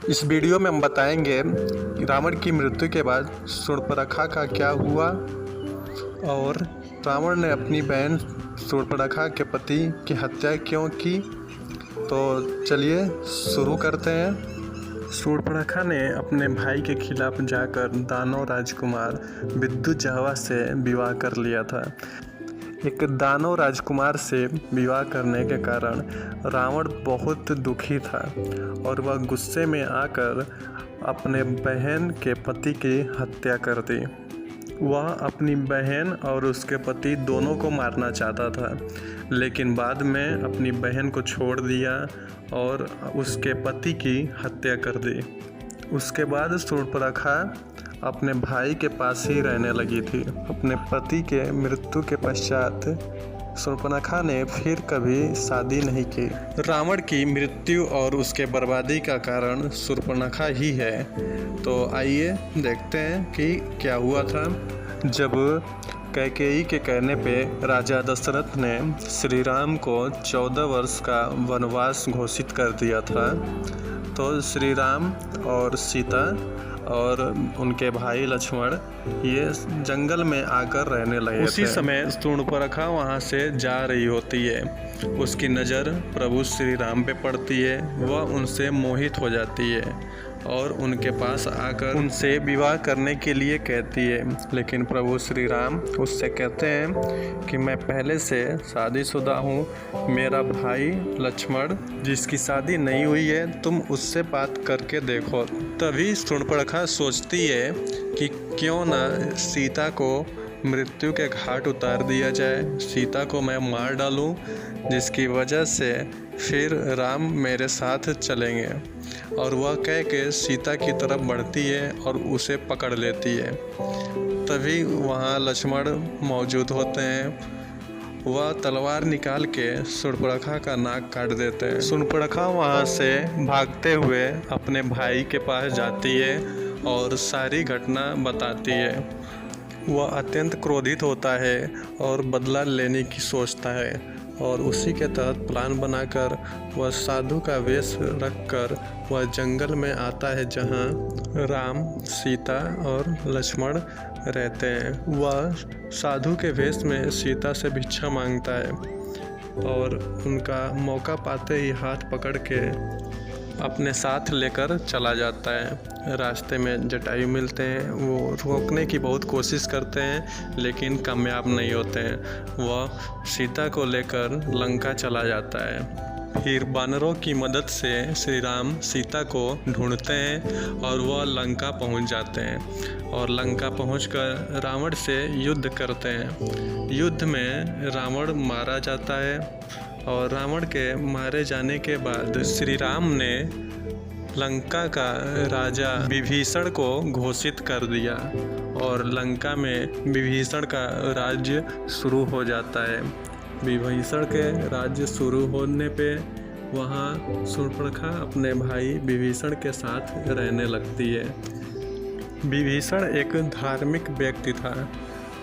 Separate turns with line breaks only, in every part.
इस वीडियो में हम बताएंगे कि रावण की मृत्यु के बाद शूर्पणखा का क्या हुआ और रावण ने अपनी बहन शूर्पणखा के पति की हत्या क्यों की। तो चलिए शुरू करते हैं। शूर्पणखा ने अपने भाई के खिलाफ जाकर दानव राजकुमार विद्युज्जावा से विवाह कर लिया था। एक दानव राजकुमार से विवाह करने के कारण रावण बहुत दुखी था और वह गुस्से में आकर अपने बहन के पति की हत्या कर दी। वह अपनी बहन और उसके पति दोनों को मारना चाहता था, लेकिन बाद में अपनी बहन को छोड़ दिया और उसके पति की हत्या कर दी। उसके बाद शूर्पणखा अपने भाई के पास ही रहने लगी थी। अपने पति के मृत्यु के पश्चात शूर्पणखा ने फिर कभी शादी नहीं की। रावण की मृत्यु और उसके बर्बादी का कारण शूर्पणखा ही है। तो आइए देखते हैं कि क्या हुआ था। जब कैकेयी के कहने पे राजा दशरथ ने श्री राम को 14 वर्ष का वनवास घोषित कर दिया था, तो श्री राम और सीता और उनके भाई लक्ष्मण ये जंगल में आकर रहने लगे। उसी समय शूर्पणखा वहाँ से जा रही होती है। उसकी नज़र प्रभु श्री राम पे पड़ती है। वह उनसे मोहित हो जाती है और उनके पास आकर उनसे विवाह करने के लिए कहती है, लेकिन प्रभु श्री राम उससे कहते हैं कि मैं पहले से शादीशुदा हूँ। मेरा भाई लक्ष्मण जिसकी शादी नहीं हुई है, तुम उससे बात करके देखो। तभी शूर्पणखा सोचती है कि क्यों ना सीता को मृत्यु के घाट उतार दिया जाए, सीता को मैं मार डालूं, जिसकी वजह से फिर राम मेरे साथ चलेंगे। और वह कह के सीता की तरफ बढ़ती है और उसे पकड़ लेती है। तभी वहाँ लक्ष्मण मौजूद होते हैं। वह तलवार निकाल के शूर्पणखा का नाक काट देते हैं। शूर्पणखा वहाँ से भागते हुए अपने भाई के पास जाती है और सारी घटना बताती है। वह अत्यंत क्रोधित होता है और बदला लेने की सोचता है और उसी के तहत प्लान बनाकर वह साधु का वेश रखकर वह जंगल में आता है जहाँ राम, सीता और लक्ष्मण रहते हैं। वह साधु के वेश में सीता से भिक्षा मांगता है और उनका मौका पाते ही हाथ पकड़ के अपने साथ लेकर चला जाता है। रास्ते में जटायु मिलते हैं। वो रोकने की बहुत कोशिश करते हैं लेकिन कामयाब नहीं होते हैं। वह सीता को लेकर लंका चला जाता है। फिर वानरों की मदद से श्री राम सीता को ढूंढते हैं और वह लंका पहुंच जाते हैं और लंका पहुंचकर रावण से युद्ध करते हैं। युद्ध में रावण मारा जाता है और रावण के मारे जाने के बाद श्री राम ने लंका का राजा विभीषण को घोषित कर दिया और लंका में विभीषण का राज्य शुरू हो जाता है। विभीषण के राज्य शुरू होने पे वहाँ शूर्पणखा अपने भाई विभीषण के साथ रहने लगती है। विभीषण एक धार्मिक व्यक्ति था।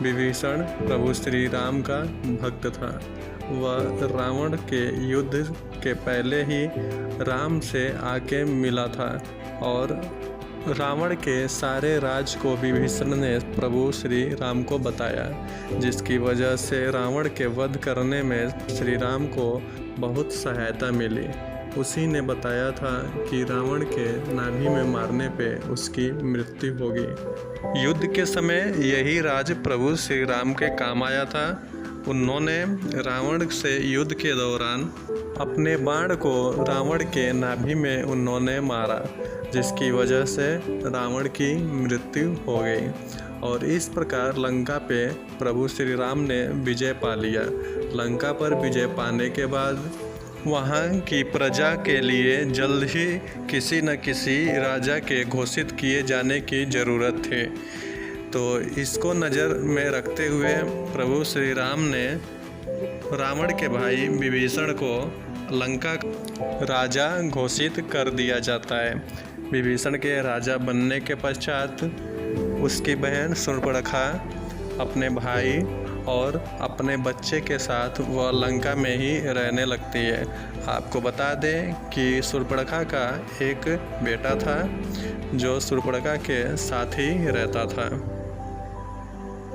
विभीषण प्रभु श्री राम का भक्त था। वह रावण के युद्ध के पहले ही राम से आके मिला था और रावण के सारे राज को विभीषण ने प्रभु श्री राम को बताया, जिसकी वजह से रावण के वध करने में श्री राम को बहुत सहायता मिली। उसी ने बताया था कि रावण के नाभि में मारने पे उसकी मृत्यु होगी। युद्ध के समय यही राज प्रभु श्री राम के काम आया था। उन्होंने रावण से युद्ध के दौरान अपने बाण को रावण के नाभि में उन्होंने मारा, जिसकी वजह से रावण की मृत्यु हो गई और इस प्रकार लंका पे प्रभु श्री राम ने विजय पा लिया। लंका पर विजय पाने के बाद वहाँ की प्रजा के लिए जल्द ही किसी न किसी राजा के घोषित किए जाने की ज़रूरत थी। तो इसको नज़र में रखते हुए प्रभु श्री राम ने रावण के भाई विभीषण को लंका राजा घोषित कर दिया जाता है। विभीषण के राजा बनने के पश्चात उसकी बहन शूर्पणखा अपने भाई और अपने बच्चे के साथ वह लंका में ही रहने लगती है। आपको बता दें कि शूर्पणखा का एक बेटा था जो शूर्पणखा के साथ ही रहता था।